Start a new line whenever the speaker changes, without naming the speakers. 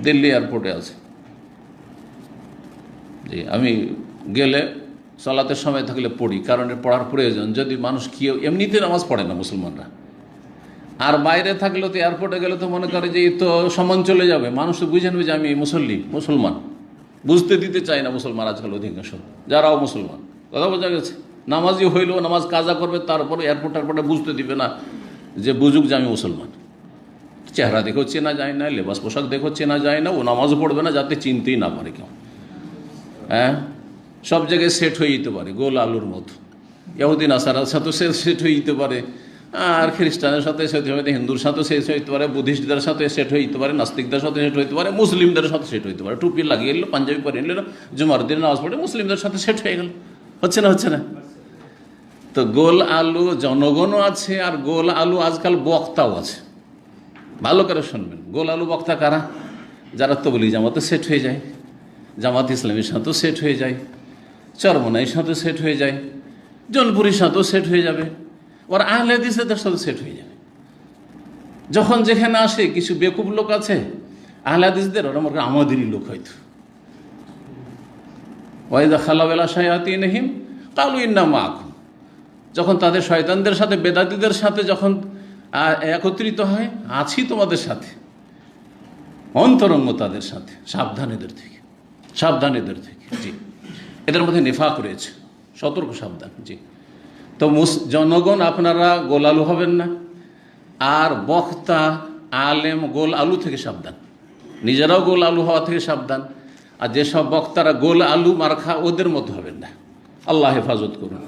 দিল্লি এয়ারপোর্টে আছে। জি, আমি গেলে সালাতের সময় থাকলে পড়ি, কারণ পড়ার প্রয়োজন। যদি মানুষ কেউ এমনিতে নামাজ পড়ে না মুসলমানরা, আর বাইরে থাকলেও তো এয়ারপোর্টে গেলে তো মনে করে যে এই তো সম্মান চলে যাবে, মানুষ তো বুঝে নেবে যে আমি মুসলমান। বুঝতে দিতে চায় না মুসলমান আজকাল অধিকাংশ, যারাও মুসলমান। কথা বোঝা গেছে? নামাজই হইলেও নামাজ কাজা করবে, তারপরে এয়ারপোর্টে বুঝতে দিবে না যে বুঝুক যে আমি মুসলমান। চেহারা দেখেও চেনা যায় না, লেবাস পোশাক দেখেও চেনা যায় না, ও নামাজও পড়বে না যাতে চিনতেই না পারে কেউ। হ্যাঁ, সব জায়গায় সেট হয়ে যেতে পারে গোল আলুর মতো। ইহুদি নাসারার সাথে সেট হয়ে যেতে পারে, আর খ্রিস্টানের সাথে সেট হয়ে, হিন্দুর সাথে সেট হইতে পারে, বুদ্ধিস্টদের সাথে সেট হইতে পারে, নাস্তিকদের সাথে সেট হইতে পারে, মুসলিমদের সাথে সেট হইতে পারে। টুপি লাগিয়ে এলো, পাঞ্জাবি পরে নিল, জুমার দিন নামাজ পড়ে মুসলিমদের সাথে সেট হয়ে গেল। হচ্ছে না? তো গোল আলু জনগণও আছে, আর গোল আলু আজকাল বক্তাও আছে। ভালো করে শুনবেন, গোল আলু বক্তা কারা? যারা তবলিগ জামাতে সেট হয়ে যায়, জামাত ইসলামের সাথেও সেট হয়ে যায়, চরমনাইয়ের সাথে সেট হয়ে যায়, জলপুরির সাথেও সেট হয়ে যাবে, ওর আহলে হাদিসের সাথে সেট হয়ে যাবে। যখন যেখানে আসে কিছু বেকুব লোক আছে আহলে হাদিসদের, ওরা মনে আমাদেরই লোক হয়তো। ওয়াইদা খালাওয়ালা শায়াতিনহিম কালু ইন্না মাআকুম, যখন তাদের শয়তানদের সাথে, বেদাতীদের সাথে যখন একত্রিত হয়, আছি তোমাদের সাথে, অন্তরঙ্গ তাদের সাথে, সাবধানীদের থেকে। জি, এদের মধ্যে নিফাক রয়েছে, সতর্ক, সাবধান। জি, তো জনগণ আপনারা গোল আলু হবেন না, আর বক্তা আলেম গোল আলু থেকে সাবধান, নিজেরাও গোল আলু হওয়া থেকে সাবধান। আর যেসব বক্তারা গোল আলু মার্খা, ওদের মতো হবেন না। আল্লাহ হেফাজত করুন।